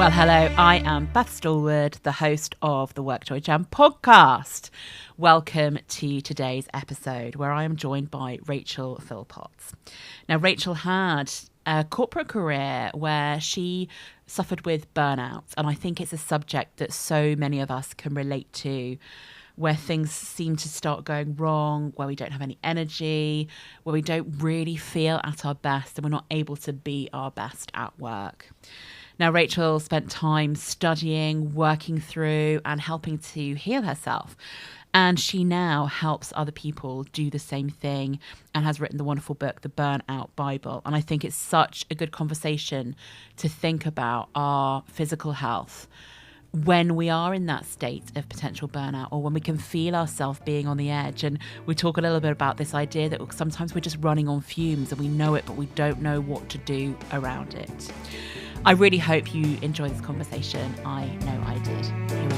Well, hello, I am Beth Stallwood, the host of the WorkJoy Jam podcast. Welcome to today's episode where I am joined by Rachel Philpotts. Now, Rachel had a corporate career where she suffered with burnout, and I think it's a subject that so many of us can relate to, where things seem to start going wrong, where we don't have any energy, where we don't really feel at our best and we're not able to be our best at work. Now, Rachel spent time studying, working through and helping to heal herself. And she now helps other people do the same thing and has written the wonderful book, the Burnout Bible. And I think it's such a good conversation to think about our physical health when we are in that state of potential burnout, or when we can feel ourselves being on the edge. And we talk a little bit about this idea that sometimes we're just running on fumes and we know it, but we don't know what to do around it. I really hope you enjoy this conversation. I know I did. Here we go.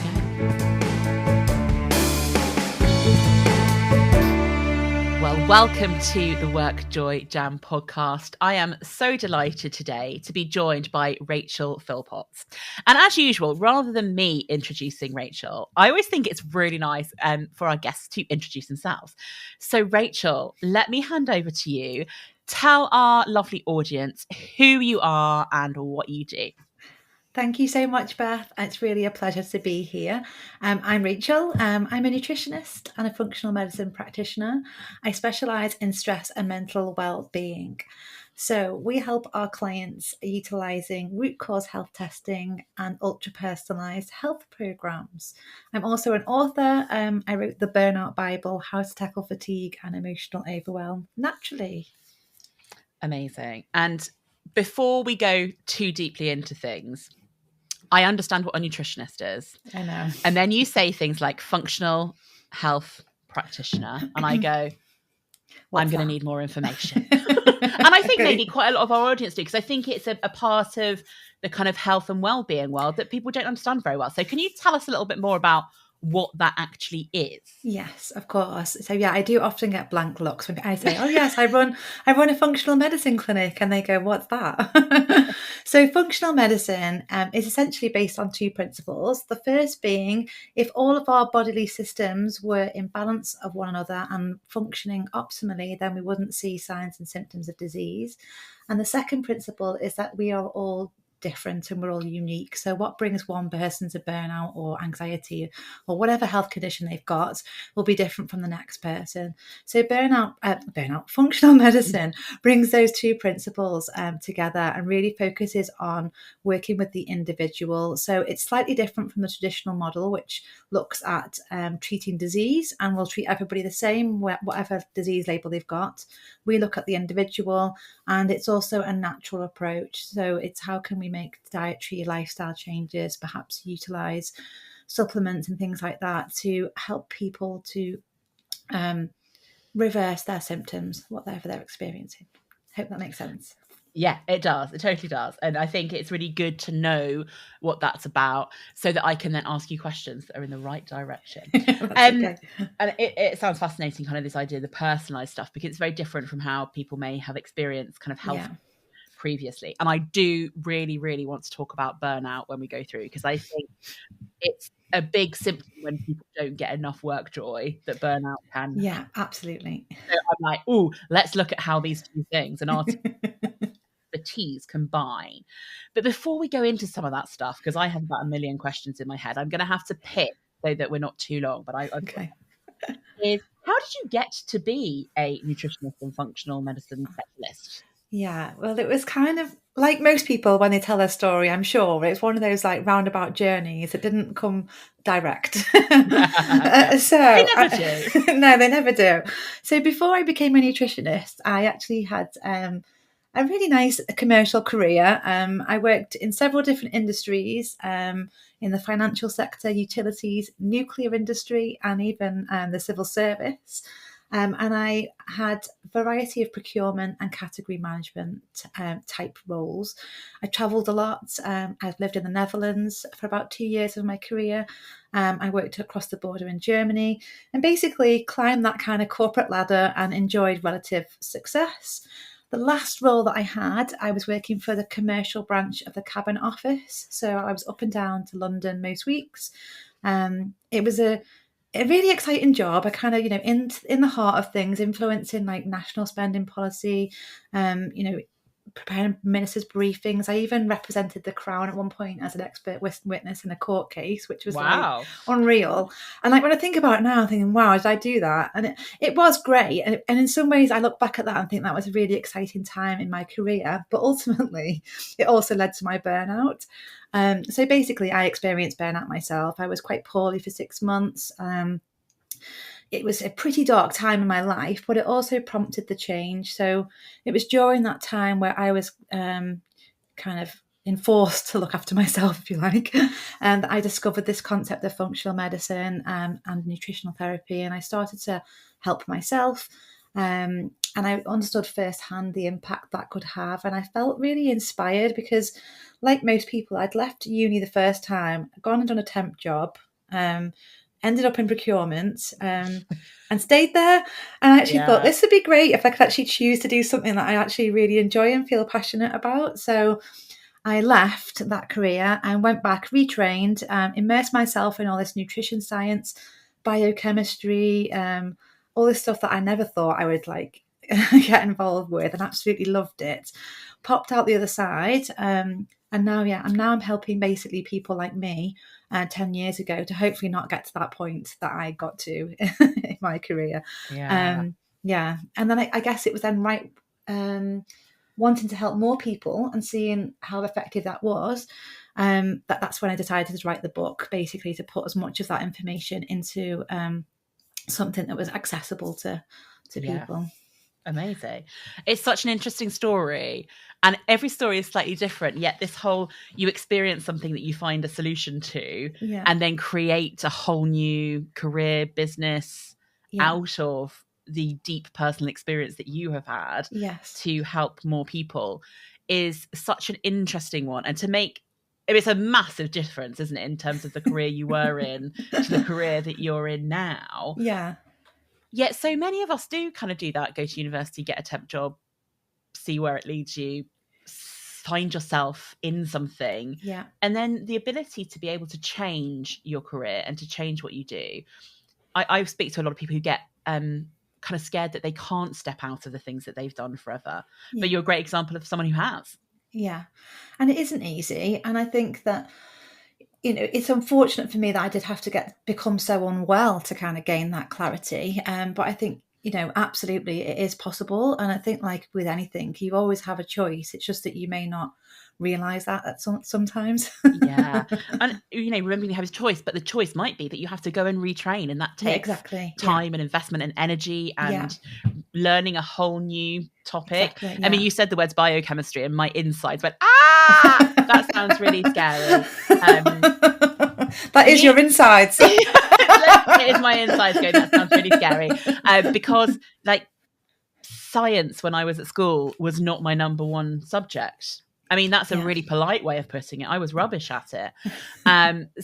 Well, welcome to the WorkJoy Jam podcast. I am so delighted today to be joined by Rachel Philpotts. And as usual, rather than me introducing Rachel, I always think it's really nice for our guests to introduce themselves. So Rachel, let me hand over to you. Tell our lovely audience who you are and what you do. Thank you so much, Beth. It's really a pleasure to be here. I'm Rachel. I'm a nutritionist and a functional medicine practitioner. I specialise in stress and mental well-being. So we help our clients utilising root cause health testing and ultra-personalised health programmes. I'm also an author. I wrote the Burnout Bible, How to Tackle Fatigue and Emotional Overwhelm Naturally. Amazing. And before we go too deeply into things, I understand what a nutritionist is. I know. And then you say things like functional health practitioner. And I go, I'm going to need more information. And I think maybe quite a lot of our audience do, because I think it's a part of the kind of health and well-being world that people don't understand very well. So can you tell us a little bit more about what that actually is? Yes, of course. So yeah, I do often get blank looks when I say, "Oh yes, I run a functional medicine clinic," and they go, "What's that?" So functional medicine is essentially based on two principles. The first being, if all of our bodily systems were in balance of one another and functioning optimally, then we wouldn't see signs and symptoms of disease. And the second principle is that we are all different and we're all unique. So what brings one person to burnout or anxiety or whatever health condition they've got will be different from the next person. So functional medicine brings those two principles together and really focuses on working with the individual. So it's slightly different from the traditional model, which looks at treating disease and will treat everybody the same, whatever disease label they've got. We look at the individual, and it's also a natural approach. So it's how can we make dietary lifestyle changes, perhaps utilize supplements and things like that to help people to reverse their symptoms, whatever they're experiencing. Hope that makes sense. Yeah, it does. It totally does. And I think it's really good to know what that's about so that I can then ask you questions that are in the right direction. Okay. And it sounds fascinating, kind of this idea of the personalized stuff, because it's very different from how people may have experienced kind of health previously. And I do really, really want to talk about burnout when we go through, because I think it's a big symptom when people don't get enough work joy that burnout can. Yeah, absolutely. So I'm like, oh, let's look at how these two things and the T's combine. But before we go into some of that stuff, because I have about a million questions in my head, I'm going to have to pick so that we're not too long. But Okay. Is how did you get to be a nutritionist and functional medicine specialist? Yeah, well, it was kind of like most people when they tell their story, I'm sure. It's one of those like roundabout journeys. It didn't come direct. So They never do. No, they never do. So before I became a nutritionist, I actually had a really nice commercial career. I worked in several different industries, in the financial sector, utilities, nuclear industry, and even the civil service. And I had a variety of procurement and category management type roles. I travelled a lot. I've lived in the Netherlands for about 2 years of my career. I worked across the border in Germany and basically climbed that kind of corporate ladder and enjoyed relative success. the last role that I had, I was working for the commercial branch of the Cabinet Office. So I was up and down to London most weeks. It was a really exciting job. I kind of, in the heart of things, influencing like national spending policy, preparing ministers' briefings. I even represented the Crown at one point as an expert witness in a court case, which was like unreal. And like when I think about it now, I'm thinking, wow, did I do that? And it was great. And in some ways, I look back at that and think that was a really exciting time in my career. But ultimately, it also led to my burnout. So basically, I experienced burnout myself. I was quite poorly for 6 months. It was a pretty dark time in my life, but it also prompted the change. So it was during that time where I was kind of enforced to look after myself, if you like, and I discovered this concept of functional medicine and nutritional therapy, and I started to help myself. And I understood firsthand the impact that could have. And I felt really inspired because, like most people, I'd left uni the first time, gone and done a temp job, ended up in procurement, and stayed there. And I actually thought this would be great if I could actually choose to do something that I actually really enjoy and feel passionate about. So I left that career and went back, retrained, immersed myself in all this nutrition science, biochemistry, all this stuff that I never thought I would like get involved with, and absolutely loved it. Popped out the other side, and now, I'm helping basically people like me 10 years ago to hopefully not get to that point that I got to in my career. And then I guess it was then right, wanting to help more people and seeing how effective that was. That's when I decided to write the book, basically to put as much of that information into something that was accessible to people. Amazing. It's such an interesting story, and every story is slightly different, yet this whole, you experience something that you find a solution to, and then create a whole new career, business out of the deep personal experience that you have had to help more people, is such an interesting one. And to make, it's a massive difference, isn't it, in terms of the career you were in to the career that you're in now. Yet so many of us do kind of do that, go to university, get a temp job, see where it leads you, find yourself in something. And then the ability to be able to change your career and to change what you do. I speak to a lot of people who get kind of scared that they can't step out of the things that they've done forever. But you're a great example of someone who has. And it isn't easy. And I think that, it's unfortunate for me that I did have to become so unwell to kind of gain that clarity. But I think, absolutely it is possible. And I think, like with anything, you always have a choice. It's just that you may not realize that sometimes. And remembering you have a choice, but the choice might be that you have to go and retrain, and that takes time and investment and energy and learning a whole new topic. I mean, you said the words biochemistry and my insides went, that sounds really scary. That is your insides. It is my insides going, that sounds really scary. Because like science when I was at school was not my number one subject. I mean, that's a really polite way of putting it. I was rubbish at it.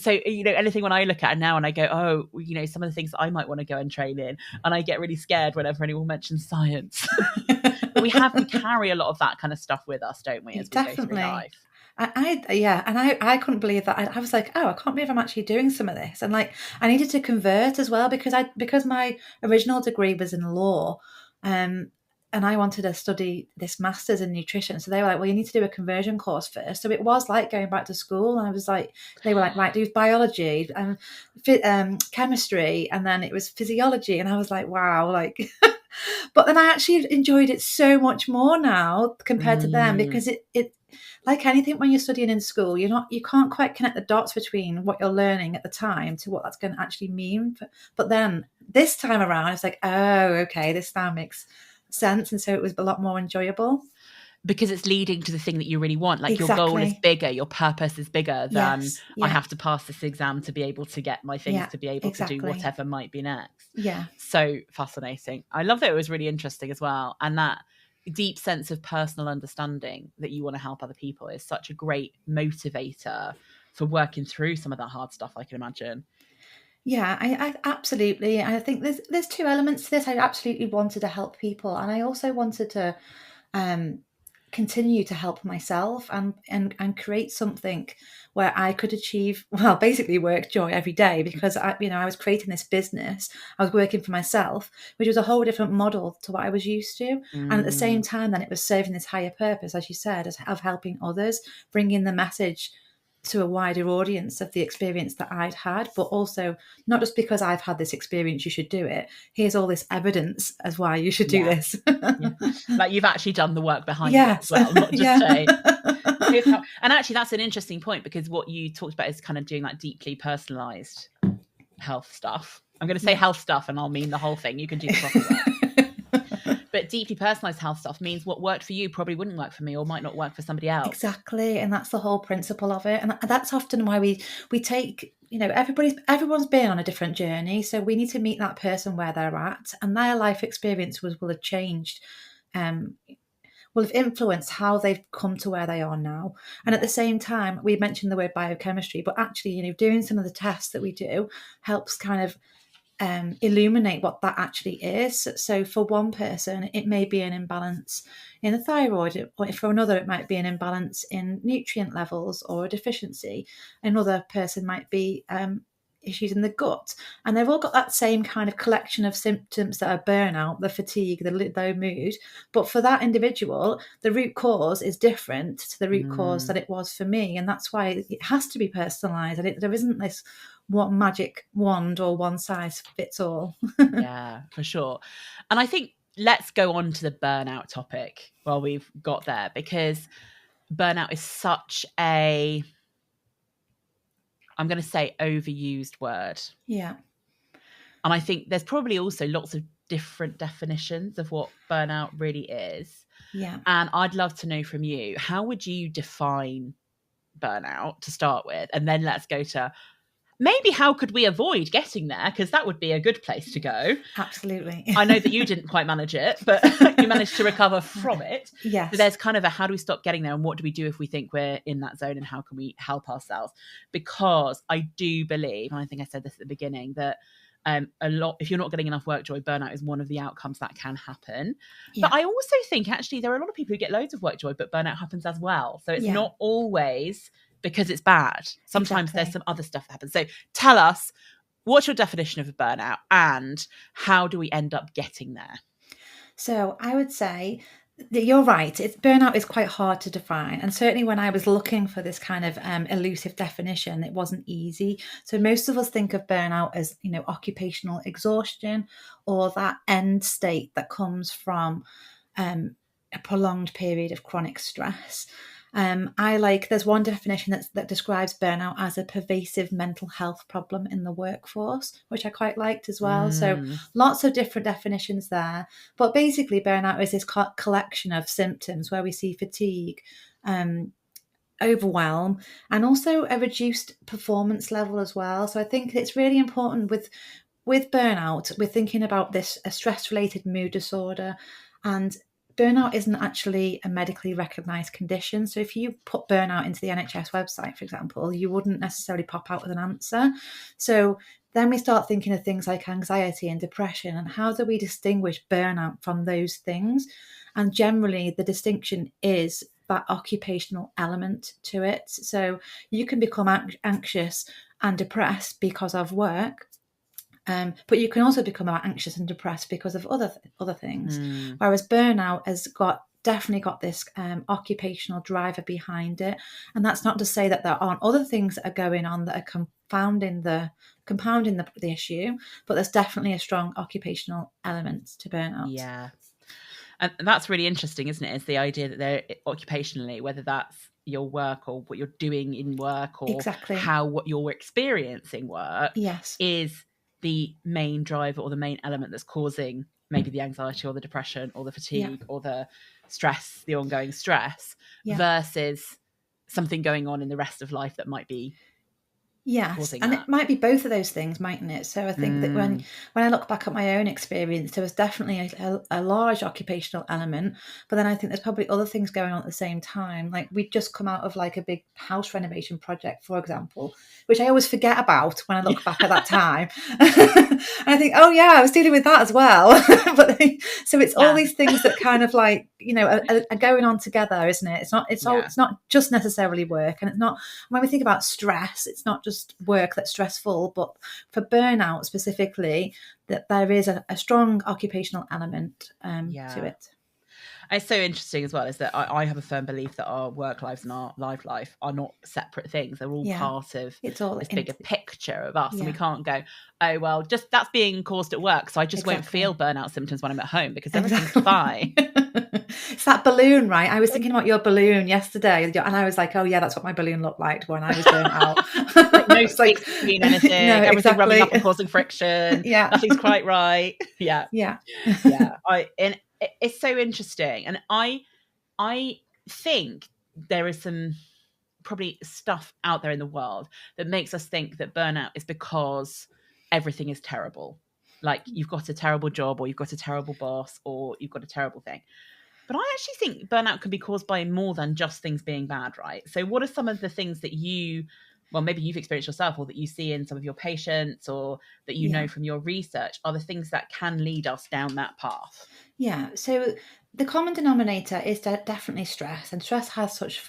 So, anything when I look at it now and I go, some of the things that I might want to go and train in, and I get really scared whenever anyone mentions science. But we carry a lot of that kind of stuff with us, don't we, as we go through life? I couldn't believe that. I was like, I can't believe I'm actually doing some of this. And like, I needed to convert as well because my original degree was in law. And I wanted to study this master's in nutrition. So they were like, well, you need to do a conversion course first. So it was like going back to school. And I was like, they were like, right, do biology and chemistry. And then it was physiology. And I was like, wow, like, but then I actually enjoyed it so much more now compared to them, because it like anything when you're studying in school, you can't quite connect the dots between what you're learning at the time to what that's going to actually mean. But then this time around, it's like, oh, okay, this now makes sense. And so it was a lot more enjoyable. Because it's leading to the thing that you really want. Like your goal is bigger, your purpose is bigger than I have to pass this exam to be able to get my things to be able to do whatever might be next. So fascinating. I love that it was really interesting as well. And that deep sense of personal understanding that you want to help other people is such a great motivator for working through some of that hard stuff, I can imagine. I absolutely. I think there's two elements to this. I absolutely wanted to help people, and I also wanted to continue to help myself and create something where I could achieve, well, basically work joy every day, because I was creating this business. I was working for myself, which was a whole different model to what I was used to. And at the same time, then it was serving this higher purpose, as you said, of helping others, bringing the message to a wider audience of the experience that I'd had, but also not just because I've had this experience, you should do it. Here's all this evidence as why you should do this. Like you've actually done the work behind it as well, not just saying. And actually, that's an interesting point, because what you talked about is kind of doing like deeply personalized health stuff. I'm going to say health stuff, and I'll mean the whole thing. You can do the proper work. But deeply personalized health stuff means what worked for you probably wouldn't work for me, or might not work for somebody else. Exactly. And that's the whole principle of it. And that's often why we take, everyone's been on a different journey. So we need to meet that person where they're at, and their life experience will have changed, will have influenced how they've come to where they are now. And at the same time, we mentioned the word biochemistry, but actually, doing some of the tests that we do helps kind of illuminate what that actually is. So for one person, it may be an imbalance in the thyroid, or for another, it might be an imbalance in nutrient levels or a deficiency. Another person might be issues in the gut, and they've all got that same kind of collection of symptoms that are burnout, the fatigue, the low mood. But for that individual, the root cause is different to the root cause that it was for me, and that's why it has to be personalized, and there isn't this one magic wand or one size fits all. Yeah, for sure. And I think let's go on to the burnout topic while we've got there, because burnout is such a, I'm going to say, overused word. Yeah. And I think there's probably also lots of different definitions of what burnout really is. Yeah. And I'd love to know from you, how would you define burnout to start with? And then let's go to maybe how could we avoid getting there? Because that would be a good place to go. Absolutely. I know that you didn't quite manage it, but you managed to recover from it. Yes. So there's kind of a, how do we stop getting there, and what do we do if we think we're in that zone, and how can we help ourselves? Because I do believe, and I think I said this at the beginning, that a lot, if you're not getting enough work joy, burnout is one of the outcomes that can happen. But I also think actually there are a lot of people who get loads of work joy, but burnout happens as well. So it's not always because it's bad. Sometimes there's some other stuff that happens. So tell us, what's your definition of a burnout, and how do we end up getting there? So I would say that you're right. Burnout is quite hard to define. And certainly when I was looking for this kind of elusive definition, it wasn't easy. So most of us think of burnout as, occupational exhaustion, or that end state that comes from a prolonged period of chronic stress. There's one definition that describes burnout as a pervasive mental health problem in the workforce, which I quite liked as well. So lots of different definitions there. But basically, burnout is this collection of symptoms where we see fatigue, overwhelm, and also a reduced performance level as well. So I think it's really important with burnout, we're thinking about this, a stress-related mood disorder, and burnout isn't actually a medically recognised condition. So if you put burnout into the NHS website, for example, you wouldn't necessarily pop out with an answer. So then we start thinking of things like anxiety and depression, and how do we distinguish burnout from those things? And generally, the distinction is that occupational element to it. So you can become anxious and depressed because of work, but you can also become anxious and depressed because of other things. Whereas burnout has definitely got this occupational driver behind it. And that's not to say that there aren't other things that are going on that are compounding the issue, but there's definitely a strong occupational element to burnout. Yeah. And that's really interesting, isn't it? It's the idea that they're occupationally, whether that's your work or what you're doing in work, or how what you're experiencing work, is the main driver or the main element that's causing maybe the anxiety or the depression or the fatigue or the stress, the ongoing stress, versus something going on in the rest of life that might be Yes, causing and that? it might be both of those things, mightn't it? So I think that when I look back at my own experience, there was definitely a large occupational element, but then I think there's probably other things going on at the same time. Like we'd just come out of like a big house renovation project, for example, which I always forget about when I look back at that time. And I think, oh yeah, I was dealing with that as well. But so it's all these things that kind of like, you know, are going on together, isn't it? It's not just necessarily work, and it's not, when we think about stress, it's not just work that's stressful, but for burnout specifically, that there is a strong occupational element to it. It's so interesting as well, is that I have a firm belief that our work lives and our life are not separate things. They're all part of this bigger picture of us. And we can't go, oh, well, just that's being caused at work, so I just won't feel burnout symptoms when I'm at home because everything's fine. It's that balloon, right? I was thinking about your balloon yesterday, and I was like, oh yeah, that's what my balloon looked like when I was burnt out. Like no space between anything, everything rubbing up and causing friction. Nothing's quite right. It's so interesting, and I think there is some probably stuff out there in the world that makes us think that burnout is because everything is terrible. Like you've got a terrible job, or you've got a terrible boss, or you've got a terrible thing. But I actually think burnout can be caused by more than just things being bad, right? So what are some of the things that maybe you've experienced yourself, or that you see in some of your patients, or that you know from your research, are the things that can lead us down that path? Yeah. So the common denominator is definitely stress, and stress has such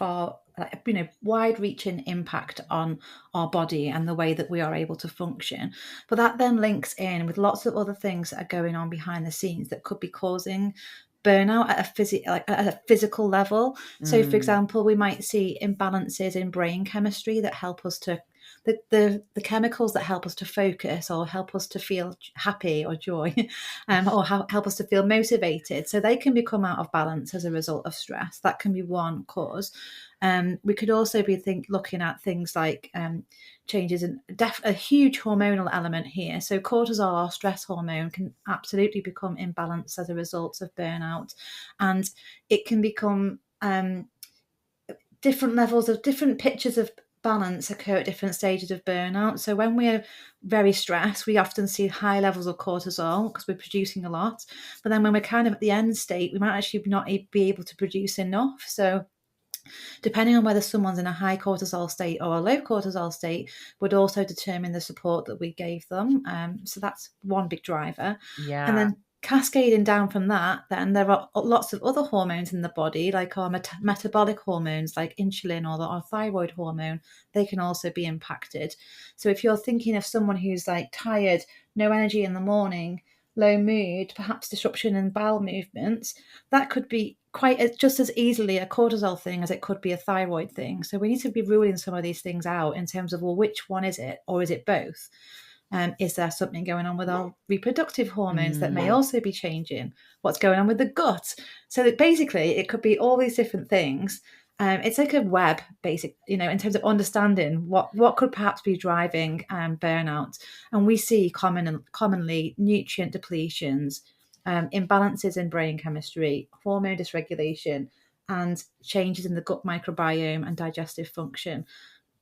wide-reaching impact on our body and the way that we are able to function. But that then links in with lots of other things that are going on behind the scenes that could be causing burnout at a physical level. So, for example, we might see imbalances in brain chemistry that help us to the chemicals that help us to focus or help us to feel happy or joy, or help us to feel motivated. So they can become out of balance as a result of stress. That can be one cause. We could also be looking at things like changes in a huge hormonal element here. So cortisol, our stress hormone, can absolutely become imbalanced as a result of burnout, and it can become different levels of different pictures of balance occur at different stages of burnout. So when we're very stressed, we often see high levels of cortisol because we're producing a lot. But then when we're kind of at the end state, we might actually not be able to produce enough. So depending on whether someone's in a high cortisol state or a low cortisol state would also determine the support that we gave them. So that's one big driver. And then cascading down from that, then there are lots of other hormones in the body, like our metabolic hormones, like insulin or our thyroid hormone. They can also be impacted. So if you're thinking of someone who's like tired, no energy in the morning, low mood, perhaps disruption in bowel movements, that could be just as easily a cortisol thing as it could be a thyroid thing. So we need to be ruling some of these things out in terms of, well, which one is it, or is it both? Is there something going on with our reproductive hormones that may also be changing? What's going on with the gut? So that basically it could be all these different things. It's like a web, in terms of understanding what could perhaps be driving burnout. And we see commonly nutrient depletions, imbalances in brain chemistry, hormone dysregulation, and changes in the gut microbiome and digestive function.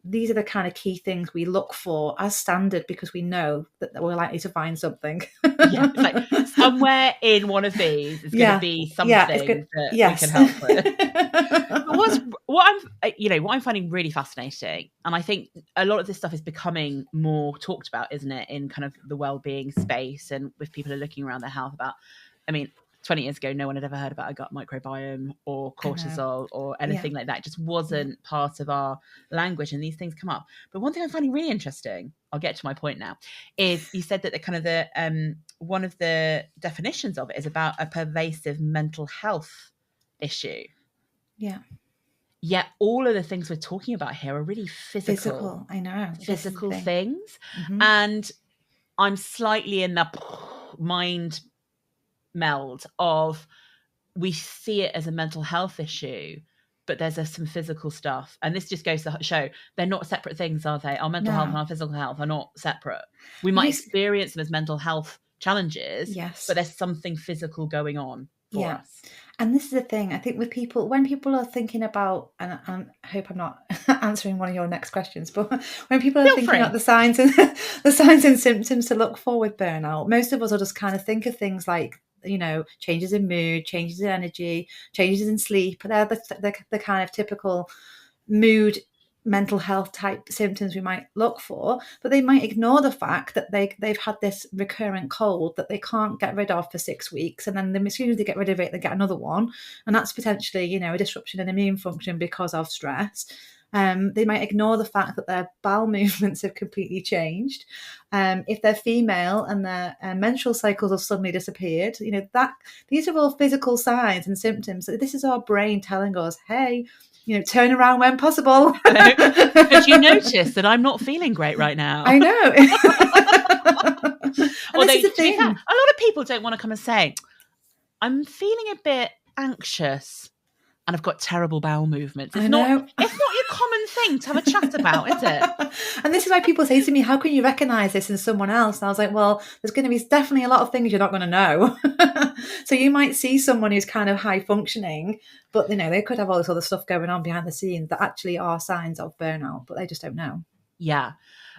These are the kind of key things we look for as standard because we know that we're likely to find something. It's like somewhere in one of these is going to be something that we can help with. What I'm finding really fascinating, and I think a lot of this stuff is becoming more talked about, isn't it, in kind of the well-being space, and with people who are looking around their health about, 20 years ago, no one had ever heard about a gut microbiome or cortisol or anything like that. It just wasn't part of our language, and these things come up. But one thing I'm finding really interesting, I'll get to my point now, is you said that one of the definitions of it is about a pervasive mental health issue. Yeah. Yet all of the things we're talking about here are really physical. I know. Physical things. Mm-hmm. And I'm slightly in the mind meld of, we see it as a mental health issue, but there's some physical stuff. And this just goes to show they're not separate things, are they? Our mental health and our physical health are not separate. We might experience them as mental health challenges, but there's something physical going on for us. And this is the thing, I think with people, when people are thinking about, and I hope I'm not answering one of your next questions, but when people are Feel thinking free. about the signs and the signs and symptoms to look for with burnout, most of us will just kind of think of things like, changes in mood, changes in energy, changes in sleep. They're the kind of typical mood, mental health type symptoms we might look for, but they might ignore the fact that they've had this recurrent cold that they can't get rid of for 6 weeks, and then as soon as they get rid of it, they get another one, and that's potentially a disruption in immune function because of stress. They might ignore the fact that their bowel movements have completely changed. If they're female and their menstrual cycles have suddenly disappeared, that these are all physical signs and symptoms. This is our brain telling us, hey, turn around when possible. Did you notice that I'm not feeling great right now? I know. Although, to be fair, a lot of people don't want to come and say, I'm feeling a bit anxious and I've got terrible bowel movements. It's not your common thing to have a chat about, is it? And this is why people say to me, how can you recognize this in someone else? And I was like, well, there's going to be definitely a lot of things you're not going to know. So you might see someone who's kind of high functioning, but they could have all this other stuff going on behind the scenes that actually are signs of burnout, but they just don't know. Yeah.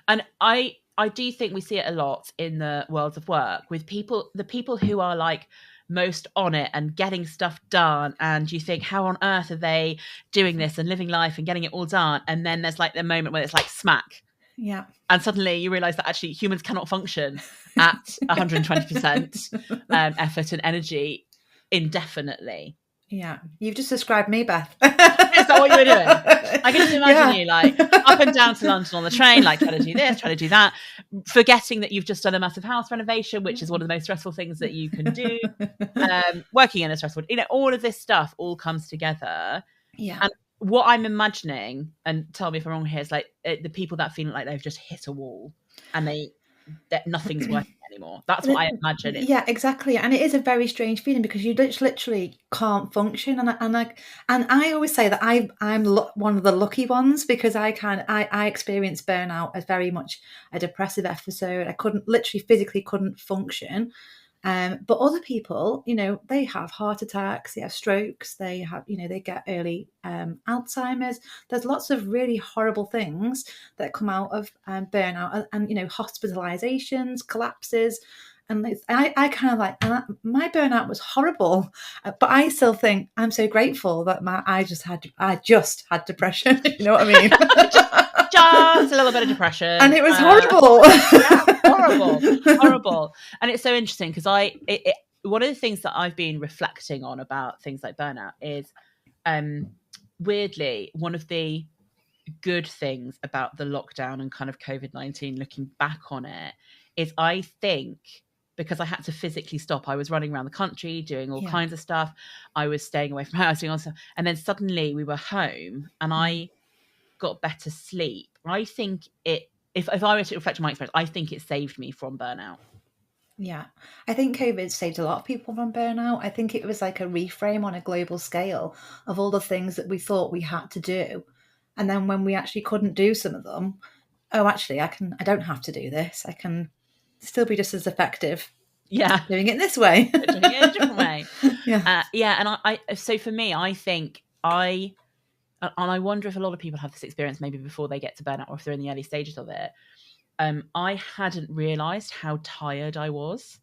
And I do think we see it a lot in the world of work with the people who are like most on it and getting stuff done, and you think, how on earth are they doing this and living life and getting it all done? And then there's like the moment where it's like smack. Yeah. And suddenly you realize that actually humans cannot function at 120% effort and energy indefinitely. Yeah, you've just described me, Beth. Is that what you were doing? I can just imagine you like up and down to London on the train, like trying to do this, trying to do that, forgetting that you've just done a massive house renovation, which is one of the most stressful things that you can do. Working in a stressful, all of this stuff all comes together. Yeah. And what I'm imagining, and tell me if I'm wrong here, is like the people that feel like they've just hit a wall and that nothing's working anymore. That's what I imagine. Yeah, exactly. And it is a very strange feeling because you literally can't function. And I always say that I'm one of the lucky ones because I experienced burnout as very much a depressive episode. I literally physically couldn't function. But other people, they have heart attacks, they have strokes, they have, they get early Alzheimer's. There's lots of really horrible things that come out of burnout and hospitalizations, collapses. And I kind of like, my burnout was horrible, but I still think I'm so grateful that I just had depression. You know what I mean? just a little bit of depression. And it was horrible. Horrible. And it's so interesting because one of the things that I've been reflecting on about things like burnout is weirdly one of the good things about the lockdown and kind of COVID-19, looking back on it, is I think because I had to physically stop. I was running around the country doing all kinds of stuff. I was staying away from house, doing all stuff. And then suddenly we were home and I got better sleep. I think if I were to reflect on my experience, I think it saved me from burnout. Yeah, I think COVID saved a lot of people from burnout. I think it was like a reframe on a global scale of all the things that we thought we had to do. And then when we actually couldn't do some of them, actually, I don't have to do this. I can still be just as effective. Yeah. Doing it this way. Doing it a different way. Yeah. And so for me, I think and I wonder if a lot of people have this experience maybe before they get to burnout or if they're in the early stages of it. I hadn't realised how tired I was.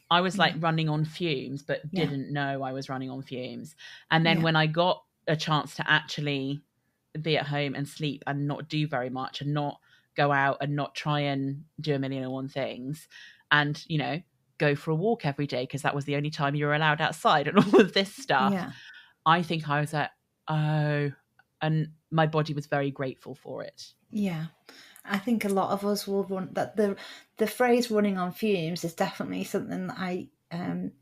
I was like running on fumes, but didn't know I was running on fumes. And then when I got a chance to actually be at home and sleep and not do very much and not go out and not try and do a million and one things and, go for a walk every day because that was the only time you were allowed outside and all of this stuff. Yeah. I think I was like, oh, and my body was very grateful for it. Yeah. I think a lot of us will run that the phrase running on fumes is definitely something that I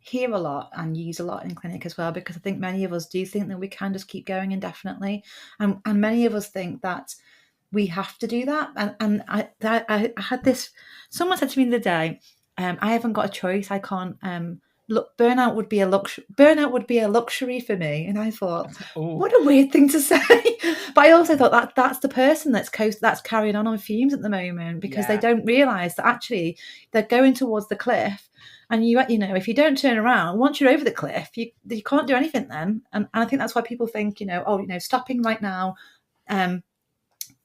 hear a lot and use a lot in clinic as well, because I think many of us do think that we can just keep going indefinitely. And many of us think that we have to do that. And I had this, someone said to me the other day, I haven't got a choice. I can't look, burnout would be a luxury for me. And I thought, Ooh. what a weird thing to say. But I also thought that's the person that's carrying on fumes at the moment, because they don't realise that actually they're going towards the cliff. And you know, if you don't turn around, once you're over the cliff, you can't do anything then. And I think that's why people think, stopping right now,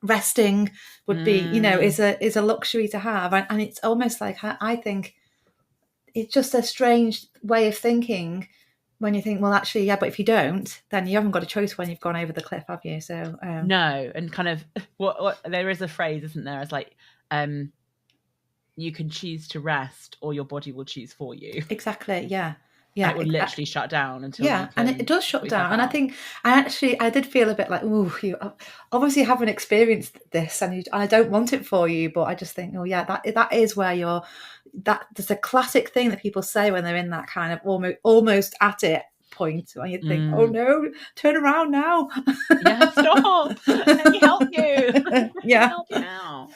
resting would be, is a luxury to have. And it's almost like, I think it's just a strange way of thinking when you think, well, actually, yeah, but if you don't, then you haven't got a choice when you've gone over the cliff, have you? So no, and kind of what there is a phrase, isn't there? It's like, you can choose to rest, or your body will choose for you. Exactly. Yeah. Yeah, it will literally shut down until and it does shut down. And I think I did feel a bit like, oh, you obviously haven't experienced this, and I don't want it for you, but I just think, oh yeah, that is where there's a classic thing that people say when they're in that kind of almost at it point, when you think, oh no, turn around now. Yeah, stop. Let me help you. Yeah. Help you now.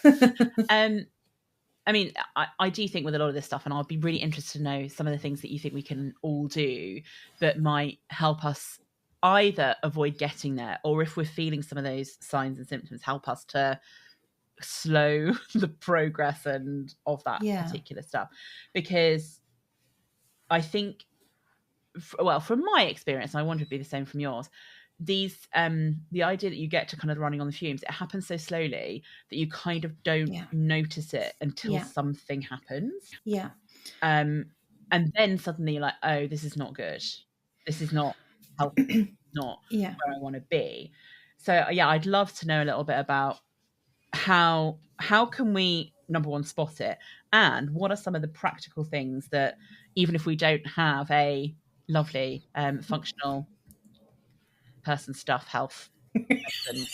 I mean, I do think with a lot of this stuff, and I'll be really interested to know some of the things that you think we can all do that might help us either avoid getting there, or if we're feeling some of those signs and symptoms, help us to slow the progress and of that particular stuff. Because I think, well, from my experience, and I wonder if it'd be the same from yours, these the idea that you get to kind of running on the fumes, it happens so slowly that you kind of don't notice it until something happens. And then suddenly you're like, oh, this is not good, this is not healthy, not where I want to be. So yeah, I'd love to know a little bit about how can we, number one, spot it, and what are some of the practical things that, even if we don't have a lovely functional person, stuff, health medicine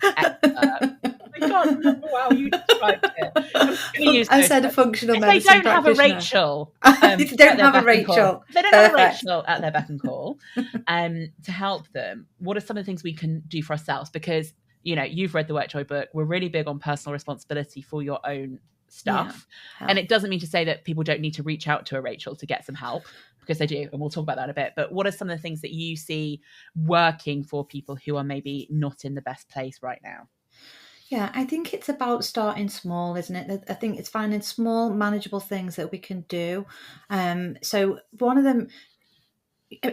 expert. I can't remember how you described it. I said a functional medicine They don't have a Rachel. If they don't have a Rachel, they don't have a Rachel at their beck and call to help them. What are some of the things we can do for ourselves? Because, you've read the WorkJoy book. We're really big on personal responsibility for your own stuff. And it doesn't mean to say that people don't need to reach out to a Rachel to get some help, because they do, and we'll talk about that in a bit. But what are some of the things that you see working for people who are maybe not in the best place right now? Yeah, I think it's about starting small, isn't it? I think it's finding small, manageable things that we can do. So one of them,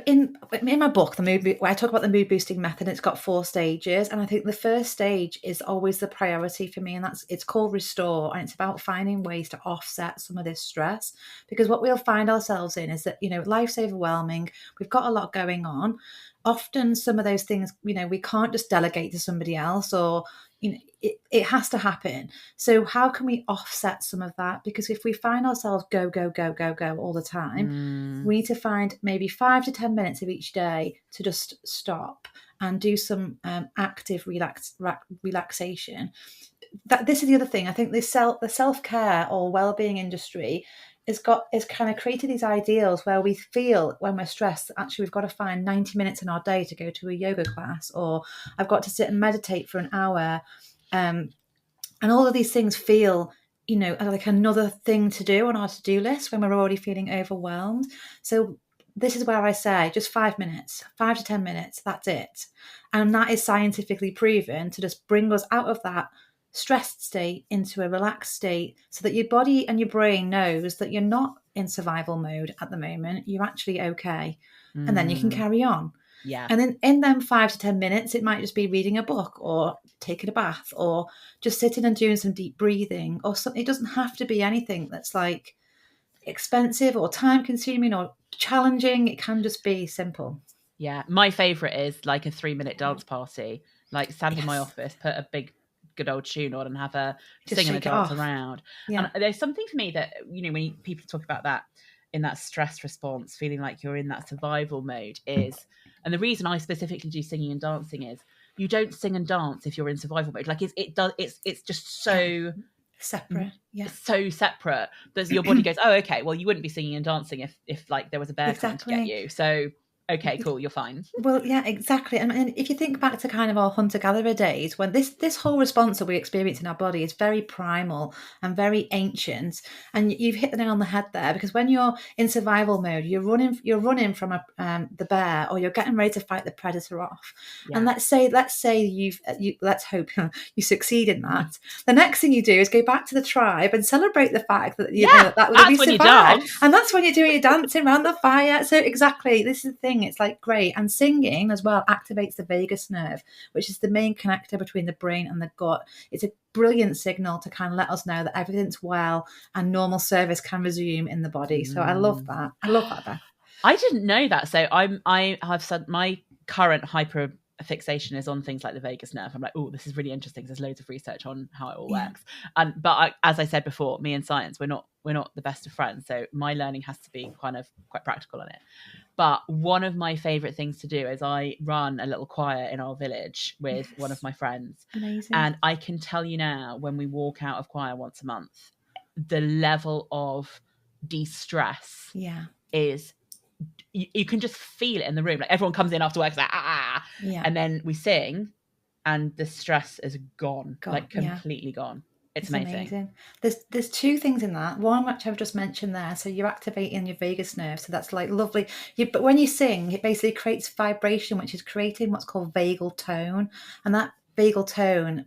in my book, where I talk about the mood boosting method, it's got 4 stages, and I think the first stage is always the priority for me, and it's called restore, and it's about finding ways to offset some of this stress, because what we'll find ourselves in is that life's overwhelming, we've got a lot going on. Often some of those things, we can't just delegate to somebody else, or it has to happen. So how can we offset some of that? Because if we find ourselves go all the time, we need to find maybe 5 to 10 minutes of each day to just stop and do some active relaxation. This is the other thing. I think the self-care or well-being industry has kind of created these ideals where we feel, when we're stressed, actually we've got to find 90 minutes in our day to go to a yoga class, or I've got to sit and meditate for an hour. And all of these things feel, like another thing to do on our to-do list when we're already feeling overwhelmed. So this is where I say just 5 minutes, 5 to 10 minutes, that's it. And that is scientifically proven to just bring us out of that stressed state into a relaxed state, so that your body and your brain knows that you're not in survival mode at the moment, you're actually okay. And then you can carry on. Yeah. And then in them 5 to 10 minutes, it might just be reading a book, or taking a bath, or just sitting and doing some deep breathing, or something. It doesn't have to be anything that's like expensive or time consuming or challenging. It can just be simple. Yeah. My favorite is like a 3-minute dance party, like stand in my office, put a big good old tune on and have a just sing and a dance around. And there's something for me that, when people talk about that in that stress response, feeling like you're in that survival mode is, and the reason I specifically do singing and dancing is, you don't sing and dance if you're in survival mode. Like it's just so separate. Yeah. So separate that your body goes, oh, okay, well, you wouldn't be singing and dancing if like there was a bear coming to get you. So okay, cool, you're fine. Well, yeah, exactly. And if you think back to kind of our hunter-gatherer days, when this whole response that we experience in our body is very primal and very ancient, and you've hit the nail on the head there, because when you're in survival mode, you're running from the bear, or you're getting ready to fight the predator off. Yeah. And let's say let's hope you succeed in that. The next thing you do is go back to the tribe and celebrate the fact that that that's we when you survived, dance. and that's when you're doing your dancing around the fire. So exactly, this is the thing. It's like great. And singing as well activates the vagus nerve, which is the main connector between the brain and the gut. It's a brilliant signal to kind of let us know that everything's well and normal service can resume in the body. So I love that. I love that, Beth. I didn't know that. So I have said my current hyper fixation is on things like the vagus nerve. I'm like, oh, this is really interesting. There's loads of research on how it all works. But as I said before, me and science, we're not the best of friends. So my learning has to be kind of quite practical on it. But one of my favorite things to do is I run a little choir in our village with one of my friends. Amazing. And I can tell you now, when we walk out of choir once a month, the level of de-stress is, you can just feel it in the room. Like everyone comes in after work, like, and then we sing and the stress is gone. Like completely gone. It's amazing. There's two things in that. One, which I've just mentioned there. So you're activating your vagus nerve. So that's like lovely. But when you sing, it basically creates vibration, which is creating what's called vagal tone. And that vagal tone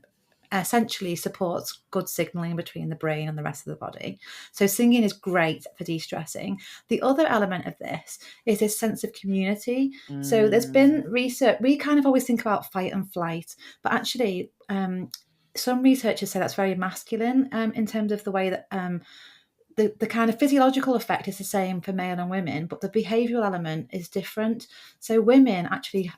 essentially supports good signaling between the brain and the rest of the body. So singing is great for de-stressing. The other element of this is this sense of community. So there's been research. We kind of always think about fight and flight, but actually some researchers say that's very masculine in terms of the way that the kind of physiological effect is the same for male and women, but the behavioural element is different. So women actually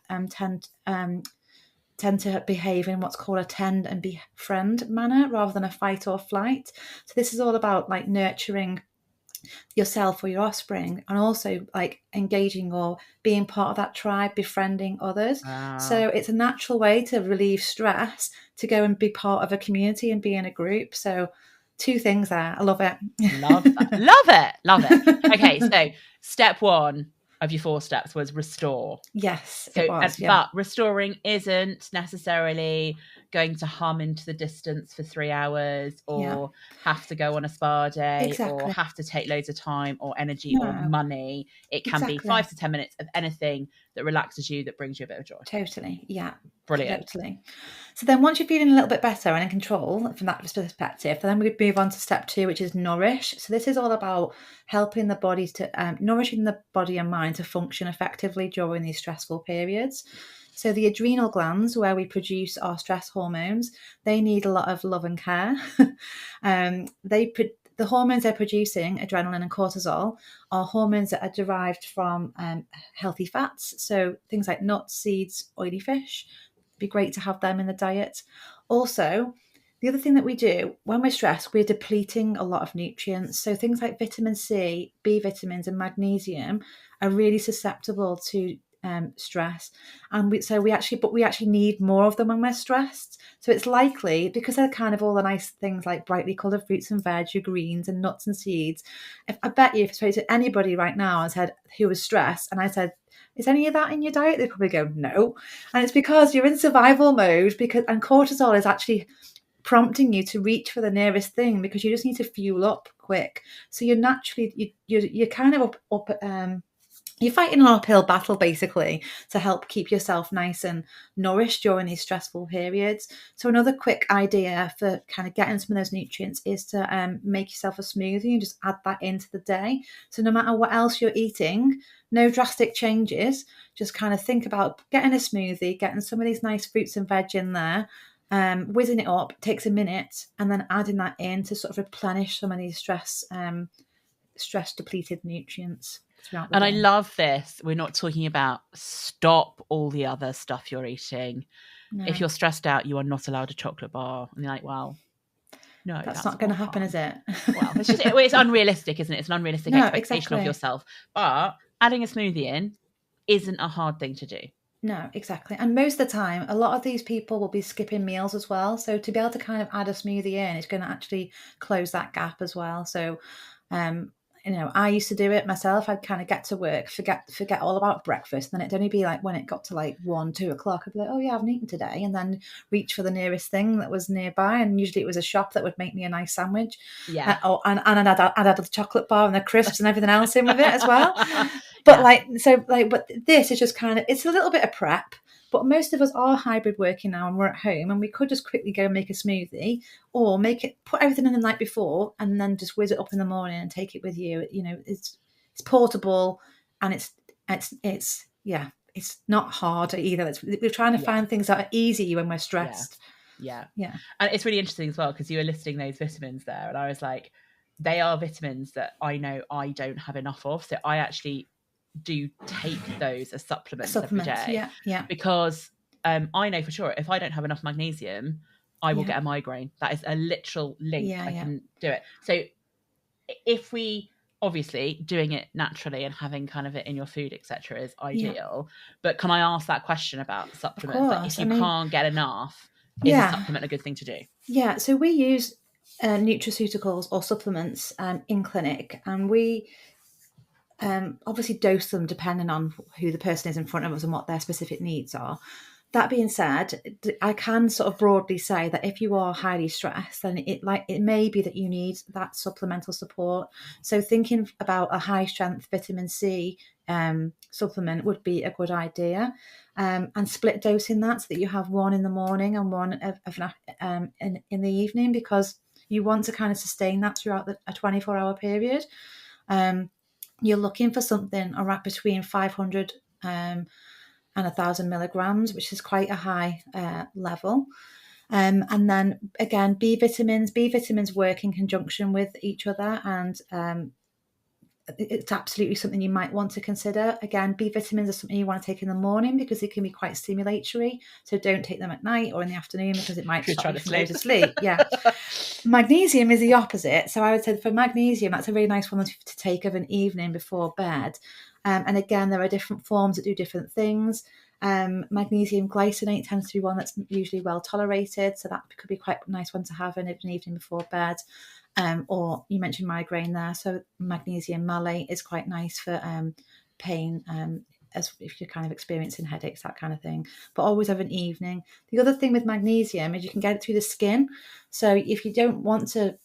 tend to behave in what's called a tend and befriend manner rather than a fight or flight. So this is all about like nurturing yourself or your offspring, and also like engaging or being part of that tribe, befriending others. So it's a natural way to relieve stress, to go and be part of a community and be in a group. So two things there. I love it. Love that. Love it. Okay, so step one of your 4 steps was restore. Yes, so, it was. But restoring isn't necessarily going to hum into the distance for 3 hours, or have to go on a spa day, or have to take loads of time or energy or money. It can be 5 to 10 minutes of anything that relaxes you, that brings you a bit of joy. Totally. Yeah. Brilliant. Totally. So then once you're feeling a little bit better and in control from that perspective, then we move on to step 2, which is nourish. So this is all about helping the body to nourishing the body and mind to function effectively during these stressful periods. So the adrenal glands, where we produce our stress hormones, they need a lot of love and care. The hormones they're producing, adrenaline and cortisol, are hormones that are derived from healthy fats. So things like nuts, seeds, oily fish. It'd be great to have them in the diet. Also, the other thing that we do when we're stressed, we're depleting a lot of nutrients. So things like vitamin C, B vitamins, and magnesium are really susceptible to stress, and we actually need more of them when we're stressed. So it's likely, because they're kind of all the nice things like brightly coloured fruits and veg, your greens and nuts and seeds. I bet you if I spoke to anybody right now and said who was stressed, and I said, is any of that in your diet? They'd probably go, no. And it's because you're in survival mode, and cortisol is actually prompting you to reach for the nearest thing, because you just need to fuel up quick. So you're naturally you're kind of up you're fighting an uphill battle basically to help keep yourself nice and nourished during these stressful periods. So another quick idea for kind of getting some of those nutrients is to make yourself a smoothie and just add that into the day. So no matter what else you're eating, no drastic changes, just kind of think about getting a smoothie, getting some of these nice fruits and veg in there, whizzing it up, takes a minute, and then adding that in to sort of replenish some of these stress depleted nutrients. And I love this. We're not talking about stop all the other stuff you're eating. No. If you're stressed out, you are not allowed a chocolate bar. And you're like, well, no, that's not going to happen, is it? Well, it's unrealistic, isn't it? It's an unrealistic expectation of yourself. But adding a smoothie in isn't a hard thing to do. No, exactly. And most of the time, a lot of these people will be skipping meals as well. So to be able to kind of add a smoothie in is going to actually close that gap as well. So I used to do it myself. I'd kind of get to work, forget all about breakfast. And then it'd only be like when it got to like 1-2 o'clock, I'd be like, oh yeah, I haven't eaten today. And then reach for the nearest thing that was nearby. And usually it was a shop that would make me a nice sandwich. Yeah. And I'd add the chocolate bar and the crisps and everything else in with it as well. But but this is just kind of, it's a little bit of prep. But most of us are hybrid working now and we're at home, and we could just quickly go and make a smoothie, or put everything in the night before and then just whiz it up in the morning and take it with you. It's portable, and it's not hard either. We're trying to find things that are easy when we're stressed. Yeah. And it's really interesting as well, because you were listing those vitamins there, and I was like, they are vitamins that I know I don't have enough of. So I actually do take those as supplements every day. Yeah. Because I know for sure if I don't have enough magnesium, I will get a migraine. That is a literal link. I can do it. So if we, obviously doing it naturally and having kind of it in your food, etc., is ideal. But can I ask that question about supplements? Like if you can't get enough, is a supplement a good thing to do? Yeah. So we use nutraceuticals or supplements in clinic, and we obviously dose them depending on who the person is in front of us and what their specific needs are. That being said, I can sort of broadly say that if you are highly stressed, then it may be that you need that supplemental support. So thinking about a high strength vitamin C supplement would be a good idea, and split dosing that so that you have one in the morning and one in the evening, because you want to kind of sustain that throughout a 24-hour period. You're looking for something around between 500 and 1,000 milligrams, which is quite a high level. And then again, B vitamins work in conjunction with each other, and it's absolutely something you might want to consider. Again, B vitamins are something you want to take in the morning because they can be quite stimulatory. So don't take them at night or in the afternoon, because it might stop you from going to sleep. Yeah. Magnesium is the opposite. So I would say for magnesium, that's a really nice one to take of an evening before bed. And again, there are different forms that do different things. Magnesium glycinate tends to be one that's usually well tolerated. So that could be quite a nice one to have in an evening before bed. Or you mentioned migraine there. So magnesium malate is quite nice for pain, as if you're kind of experiencing headaches, that kind of thing. But always have an evening. The other thing with magnesium is you can get it through the skin. So if you don't want to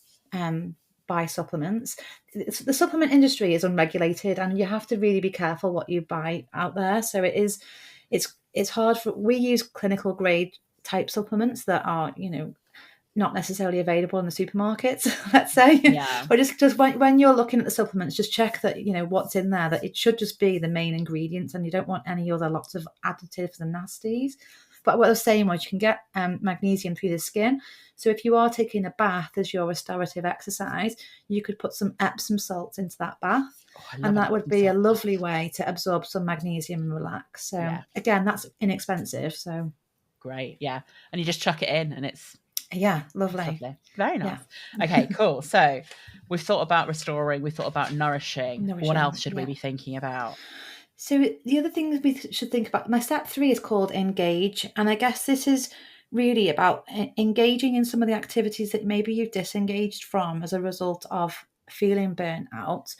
buy supplements, the supplement industry is unregulated, and you have to really be careful what you buy out there. So it's hard we use clinical grade type supplements that are, not necessarily available in the supermarkets, let's say. Yeah. But just when you're looking at the supplements, just check that, what's in there, that it should just be the main ingredients, and you don't want any other lots of additives and nasties. But what I was saying was you can get magnesium through the skin. So if you are taking a bath as your restorative exercise, you could put some Epsom salts into that bath. And that would be a lovely way to absorb some magnesium and relax. So again, that's inexpensive. So great. Yeah. And you just chuck it in and it's... Yeah, lovely. Very nice. Yeah. Okay, cool. So we've thought about restoring, we've thought about nourishing. What else should we be thinking about? So the other things we should think about, my step 3 is called engage. And I guess this is really about engaging in some of the activities that maybe you've disengaged from as a result of feeling burnt out.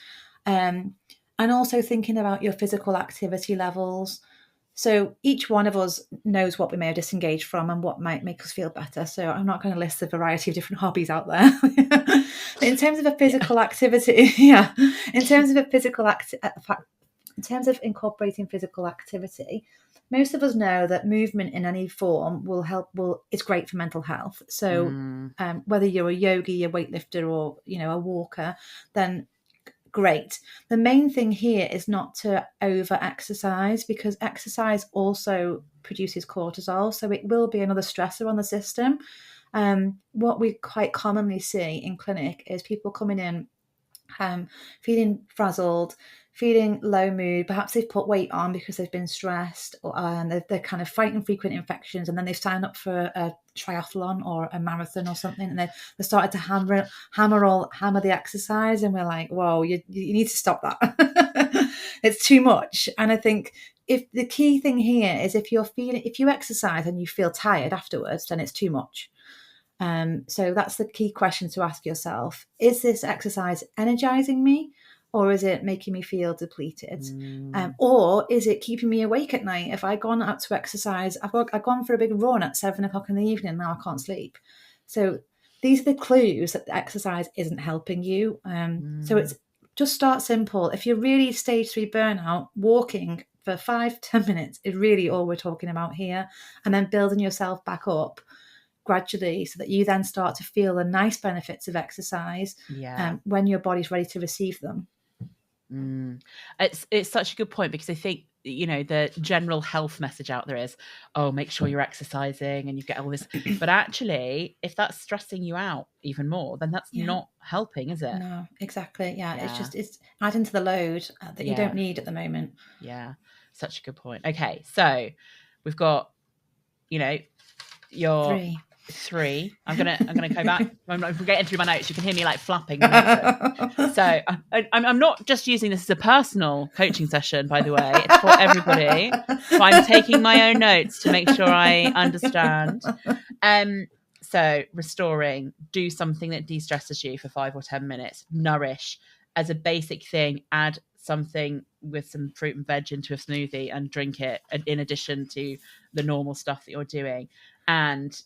And also thinking about your physical activity levels. So each one of us knows what we may have disengaged from and what might make us feel better. So I'm not going to list a variety of different hobbies out there. But in terms of a physical activity, in terms of incorporating physical activity, most of us know that movement in any form is great for mental health. So whether you're a yogi, a weightlifter, or a walker, then great. The main thing here is not to over exercise, because exercise also produces cortisol, so it will be another stressor on the system. What we quite commonly see in clinic is people coming in feeling frazzled, feeling low mood. Perhaps they've put weight on because they've been stressed, or they're kind of fighting frequent infections, and then they've signed up for a triathlon or a marathon or something, and they started to hammer the exercise, and we're like, whoa, you need to stop that. It's too much. And I think if the key thing here is if you exercise and you feel tired afterwards, then it's too much. So that's the key question to ask yourself. Is this exercise energizing me, or is it making me feel depleted? Or is it keeping me awake at night? If I've gone out to exercise, I've gone for a big run at 7 o'clock in the evening, now I can't sleep. So these are the clues that the exercise isn't helping you. So it's just start simple. If you're really stage 3 burnout, walking for 5-10 minutes is really all we're talking about here, and then building yourself back up gradually so that you then start to feel the nice benefits of exercise when your body's ready to receive them. It's such a good point, because I think, the general health message out there is, oh, make sure you're exercising and you get all this. But actually, if that's stressing you out even more, then that's not helping, is it? No, exactly. Yeah. It's adding to the load that you don't need at the moment. Yeah. Such a good point. Okay. So we've got, your 3. I'm gonna go back. I'm getting through my notes. You can hear me like flapping. So I'm not just using this as a personal coaching session, by the way. It's for everybody. So I'm taking my own notes to make sure I understand. So restoring, do something that de-stresses you for 5 or 10 minutes. Nourish as a basic thing. Add something with some fruit and veg into a smoothie and drink it in addition to the normal stuff that you're doing. And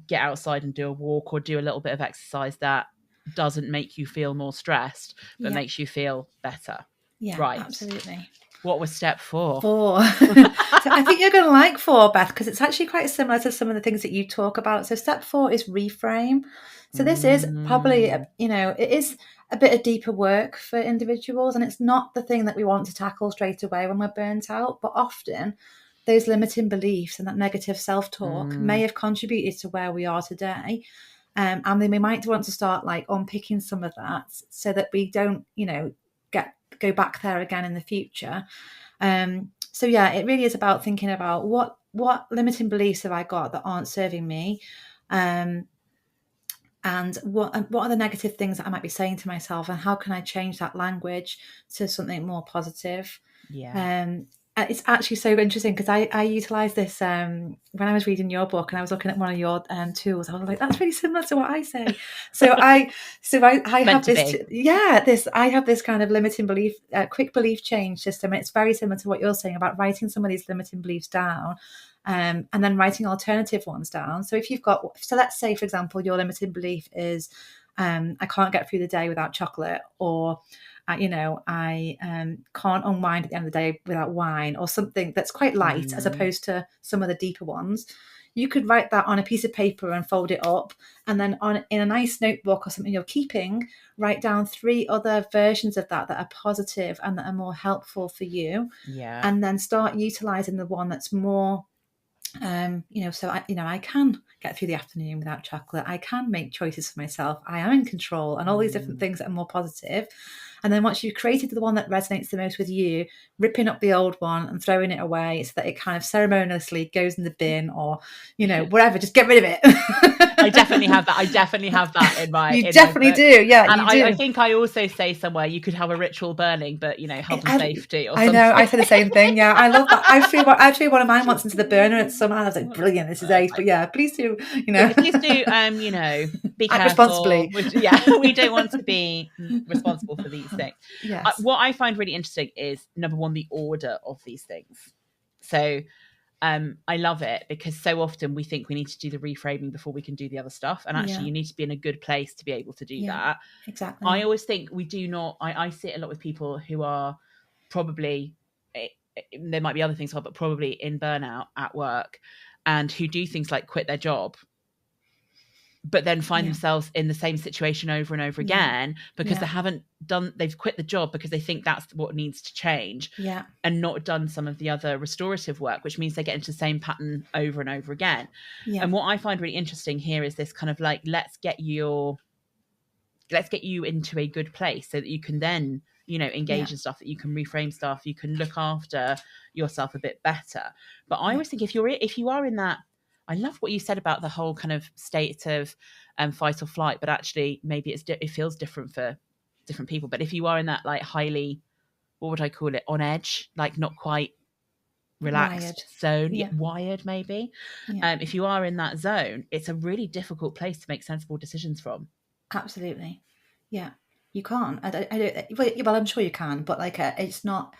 get outside and do a walk or do a little bit of exercise that doesn't make you feel more stressed, but makes you feel better. Yeah, right. Absolutely. What was step 4? 4. So I think you're going to like 4, Beth, because it's actually quite similar to some of the things that you talk about. So step 4 is reframe. So this is probably, it is a bit of deeper work for individuals, and it's not the thing that we want to tackle straight away when we're burnt out, but often those limiting beliefs and that negative self-talk may have contributed to where we are today. And then we might want to start like unpicking some of that so that we don't, go back there again in the future. So yeah, it really is about thinking about what limiting beliefs have I got that aren't serving me, and what are the negative things that I might be saying to myself, and how can I change that language to something more positive? It's actually so interesting because I utilised this when I was reading your book and I was looking at one of your tools. I was like, that's really similar to what I say. So I have this. I have this kind of limiting belief, quick belief change system. It's very similar to what you're saying about writing some of these limiting beliefs down, and then writing alternative ones down. So if you've got, so let's say, for example, your limiting belief is, I can't get through the day without chocolate, or I can't unwind at the end of the day without wine, or something that's quite light as opposed to some of the deeper ones. You could write that on a piece of paper and fold it up, and then in a nice notebook or something you're keeping, write down 3 other versions of that are positive and that are more helpful for you. And then start utilizing the one that's more so I can get through the afternoon without chocolate. I can make choices for myself. I am in control, and all these different things that are more positive. And then once you've created the one that resonates the most with you, ripping up the old one and throwing it away so that it kind of ceremoniously goes in the bin, or wherever, just get rid of it. I definitely have that in my. You definitely do, yeah. And you do. I think I also say somewhere you could have a ritual burning, but health and safety. Or I know. I say the same thing. Yeah, I love that. I threw one of mine once into the burner at some. I was like, brilliant. This is ace. But yeah, please do. Please do. Be careful. Responsibly. We don't want to be responsible for these things. Yes. What I find really interesting is, number one, the order of these things. So I love it because so often we think we need to do the reframing before we can do the other stuff. And actually you need to be in a good place to be able to do that. Exactly. I always think we do not, I sit a lot with people who are probably, there might be other things, but probably in burnout at work, and who do things like quit their job, but then find themselves in the same situation over and over again because they've quit the job because they think that's what needs to change, and not done some of the other restorative work, which means they get into the same pattern over and over again. And what I find really interesting here is this kind of like, let's get you into a good place so that you can then, engage in stuff, that you can reframe stuff, you can look after yourself a bit better. But I always think if you are in that, I love what you said about the whole kind of state of fight or flight, but actually maybe it feels different for different people. But if you are in that like highly, what would I call it, on edge, like not quite relaxed zone, wired maybe. If you are in that zone, it's a really difficult place to make sensible decisions from. Absolutely. Yeah. You can't. I don't, well, I'm sure you can, but like it's not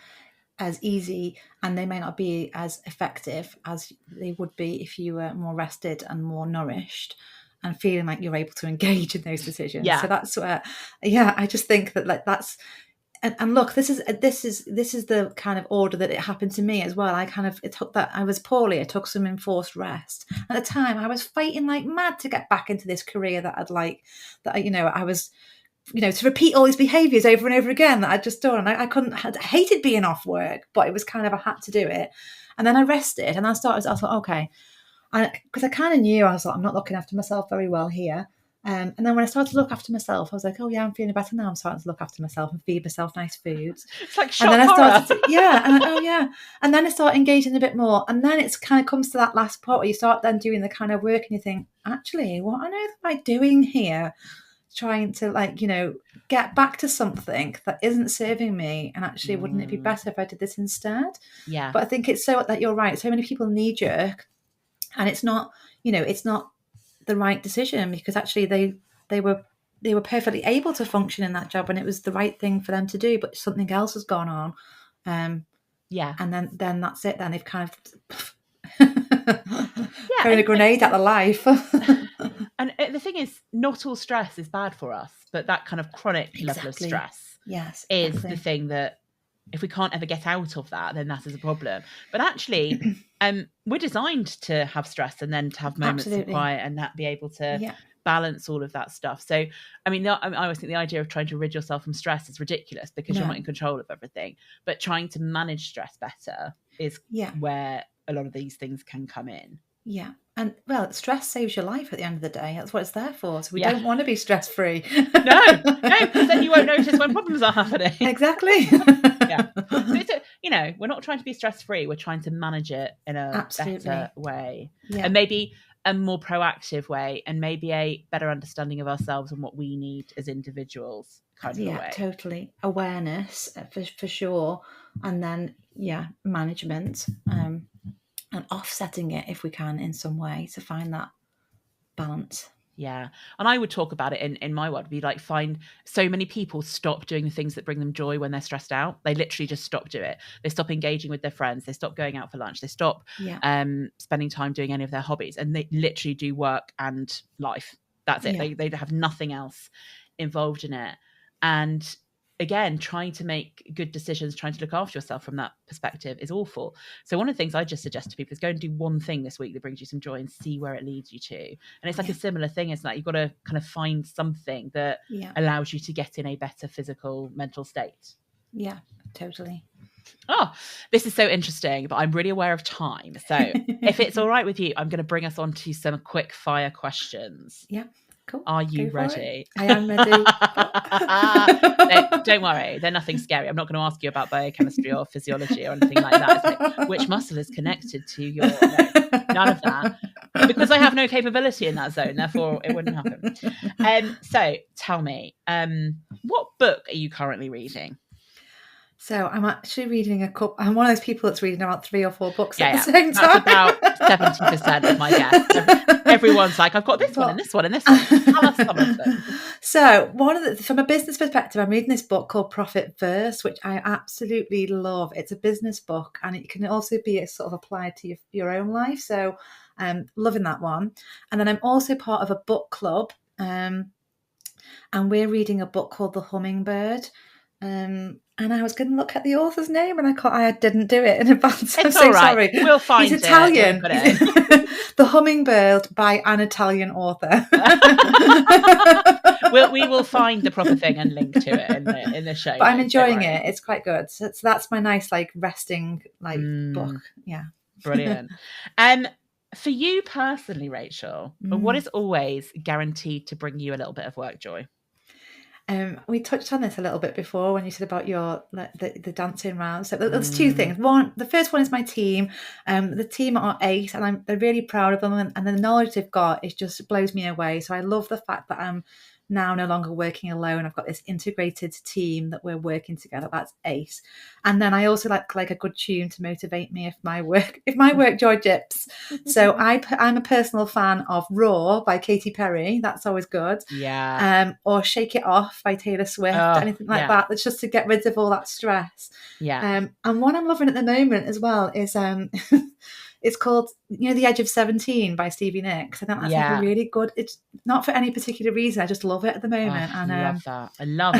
as easy, and they may not be as effective as they would be if you were more rested and more nourished and feeling like you're able to engage in those decisions. Yeah. So that's where, I just think that like that's, and look, this is the kind of order that it happened to me as well. It took that I was poorly. I took some enforced rest. At the time, I was fighting like mad to get back into this career that I was, to repeat all these behaviours over and over again that I'd just done. I hated being off work, but it was kind of, I had to do it. And then I rested and I thought, okay. Because I kind of knew, I was like, I'm not looking after myself very well here. And then when I started to look after myself, I was like, oh yeah, I'm feeling better now. I'm starting to look after myself and feed myself nice foods. It's like shock and then horror. I started and then I start engaging a bit more. And then it's kind of comes to that last part where you start then doing the kind of work and you think, actually, what on earth am I doing here? Trying to get back to something that isn't serving me, and actually wouldn't it be better if I did this instead? Yeah. But I think it's so that you're right. So many people knee jerk, and it's not the right decision, because actually they were perfectly able to function in that job and it was the right thing for them to do, but something else has gone on. And then that's it. Then they've kind of throwing a grenade at the life. And the thing is, not all stress is bad for us, but that kind of chronic level of stress is the thing that if we can't ever get out of that, then that is a problem. But actually, we're designed to have stress and then to have moments of quiet and be able to balance all of that stuff. So, I mean, I always think the idea of trying to rid yourself from stress is ridiculous because you're not in control of everything. But trying to manage stress better is where a lot of these things can come in. Yeah. And well, stress saves your life at the end of the day. That's what it's there for. So we don't want to be stress-free. No, because then you won't notice when problems are happening. Exactly. So we're not trying to be stress-free. We're trying to manage it in a better way. Yeah. And maybe a more proactive way, and maybe a better understanding of ourselves and what we need as individuals kind of way. Yeah, totally. Awareness for sure. And then, management. And offsetting it if we can in some way to find that balance. Yeah. And I would talk about it in my world, be like, find so many people stop doing the things that bring them joy when they're stressed out. They literally just stop doing it. They stop engaging with their friends. They stop going out for lunch. They stop spending time doing any of their hobbies, and they literally do work and life. That's it. Yeah. They have nothing else involved in it. And again, trying to make good decisions, trying to look after yourself from that perspective is awful. So one of the things I just suggest to people is go and do one thing this week that brings you some joy and see where it leads you to. And it's like a similar thing. It's like you've got to kind of find something that allows you to get in a better physical, mental state. Yeah, totally. Oh, this is so interesting, but I'm really aware of time. So if it's all right with you, I'm going to bring us on to some quick fire questions. Yeah. Cool. Are you ready? I am ready. No, don't worry. They're nothing scary. I'm not going to ask you about biochemistry or physiology or anything like that. Like, which muscle is connected to your... No, none of that. Because I have no capability in that zone. Therefore, it wouldn't happen. So tell me, what book are you currently reading? So I'm actually reading I'm one of those people that's reading about 3 or 4 books at the same time. That's about 70% of my guess. Everyone's like, I've got this one and this one and this one. Tell us some of them. So from a business perspective, I'm reading this book called Profit First, which I absolutely love. It's a business book, and it can also be sort of applied to your own life. So loving that one. And then I'm also part of a book club, and we're reading a book called The Hummingbird. And I was going to look at the author's name, and I didn't do it in advance. I'm so sorry. We'll find it. He's Italian. The Hummingbird by an Italian author. We will find the proper thing and link to it in the show. But I'm enjoying it. It's quite good. So that's my nice resting book. Yeah. Brilliant. For you personally, Rachel, what is always guaranteed to bring you a little bit of work joy? We touched on this a little bit before when you said about your the dancing round. So there's 2 things. One, the first one is my team. The team are 8, and they're really proud of them, and the knowledge they've got just blows me away. So I love the fact that I'm now no longer working alone. I've got this integrated team that we're working together. That's ace. And then I also like a good tune to motivate me if my work joy dips. So I'm a personal fan of Raw by Katy Perry. That's always good. Yeah. Or Shake It Off by Taylor Swift, anything like that. That's just to get rid of all that stress. Yeah. And what I'm loving at the moment as well is it's called, The Edge of 17 by Stevie Nicks. I think that's like a really good, it's not for any particular reason. I just love it at the moment. I love that. I love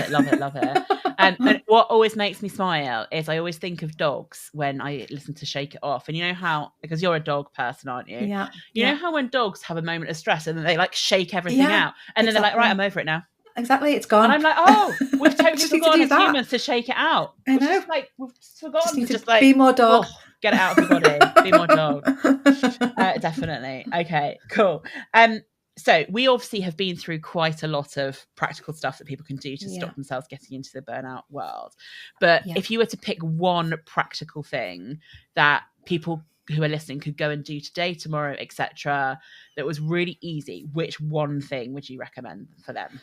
it. And what always makes me smile is I always think of dogs when I listen to Shake It Off. And you know how, because you're a dog person, aren't you? Yeah. You know how when dogs have a moment of stress and then they like shake everything out and then they're like, right, I'm over it now. Exactly, it's gone. And I'm like, oh, we've totally forgotten as humans to shake it out. I know. We've forgotten to just like be more dog. Get it out of your body. Be more dog. Definitely. Okay, cool. So we obviously have been through quite a lot of practical stuff that people can do to stop themselves getting into the burnout world. But if you were to pick one practical thing that people who are listening could go and do today, tomorrow, etc., that was really easy, which one thing would you recommend for them?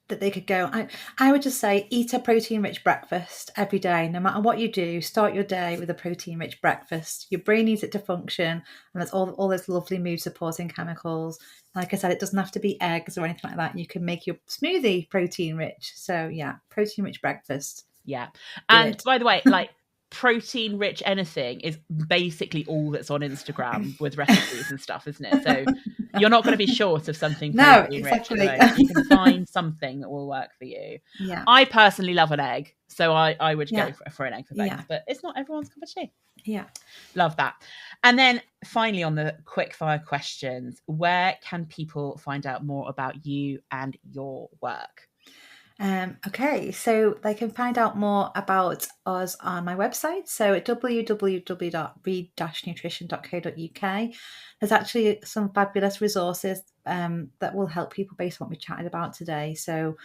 That they could go, I would just say eat a protein-rich breakfast every day. No matter what you do, start your day with a protein-rich breakfast. Your brain needs it to function, and there's all those lovely mood-supporting chemicals. Like I said, it doesn't have to be eggs or anything like that. You can make your smoothie protein-rich. So yeah, protein-rich breakfast. Yeah. And by the way, like protein rich anything is basically all that's on Instagram with recipes and stuff, isn't it? So you're not going to be short of something protein rich. You can find something that will work for you. Yeah. I personally love an egg, so I would go for an egg for things, but it's not everyone's cup of tea. Yeah. Love that. And then finally, on the quick fire questions, where can people find out more about you and your work? Okay, so they can find out more about us on my website. So at www.read-nutrition.co.uk, there's actually some fabulous resources that will help people based on what we chatted about today. So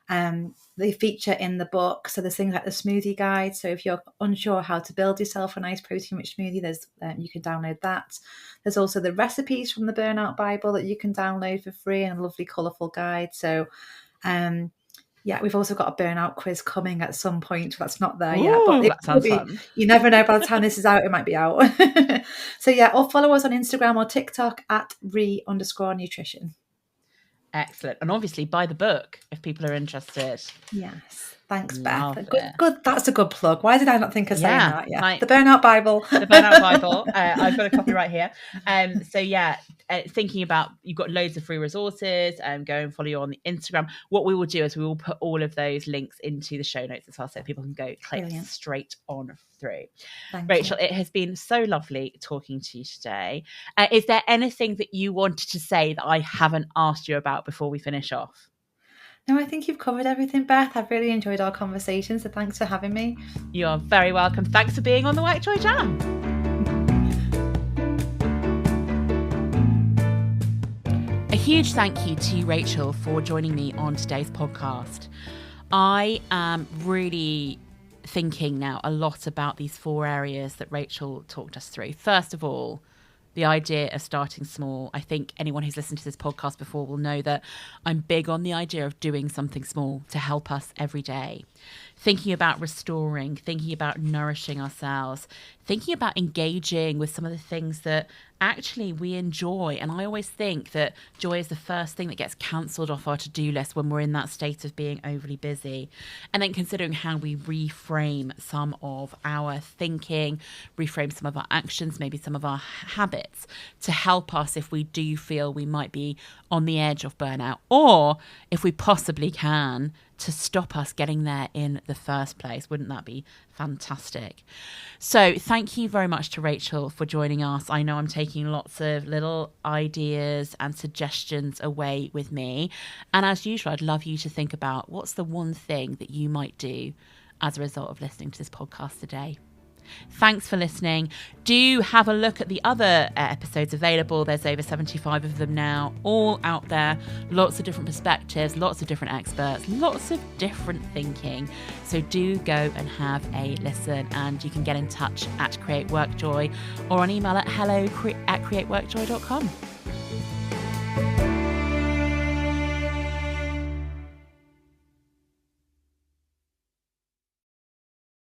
they feature in the book. So there's things like the smoothie guide. So if you're unsure how to build yourself a nice protein-rich smoothie, there's you can download that. There's also the recipes from the Burnout Bible that you can download for free, and a lovely colourful guide. So yeah, we've also got a burnout quiz coming at some point. That's not there yet, but that sounds fun. You never know. By the time this is out, it might be out. So yeah, or follow us on Instagram or TikTok at re_nutrition. Excellent. And obviously buy the book if people are interested. Yes. Thanks, Beth. Good. That's a good plug. Why did I not think of saying that? Yeah. Like, the Burnout Bible. The Burnout Bible. I've got a copy right here. So yeah, thinking about, you've got loads of free resources, go and follow you on the Instagram. What we will do is we will put all of those links into the show notes as well, so people can go click straight on through. Rachel, it has been so lovely talking to you today. Is there anything that you wanted to say that I haven't asked you about before we finish off? No, I think you've covered everything, Beth. I've really enjoyed our conversation, so thanks for having me. You are very welcome. Thanks for being on the WorkJoy Jam. A huge thank you to Rachel for joining me on today's podcast. I am really thinking now a lot about these 4 areas that Rachel talked us through. First of all, the idea of starting small. I think anyone who's listened to this podcast before will know that I'm big on the idea of doing something small to help us every day. Thinking about restoring, thinking about nourishing ourselves, thinking about engaging with some of the things that actually we enjoy. And I always think that joy is the first thing that gets cancelled off our to-do list when we're in that state of being overly busy. And then considering how we reframe some of our thinking, reframe some of our actions, maybe some of our habits to help us if we do feel we might be on the edge of burnout, or if we possibly can, to stop us getting there in the first place. Wouldn't that be fantastic? So thank you very much to Rachel for joining us. I know I'm taking lots of little ideas and suggestions away with me. And as usual, I'd love you to think about what's the one thing that you might do as a result of listening to this podcast today. Thanks for listening. Do have a look at the other episodes available. There's over 75 of them now, all out there. Lots of different perspectives, lots of different experts, lots of different thinking. So do go and have a listen, and you can get in touch at Create WorkJoy or on email at hello@createworkjoy.com.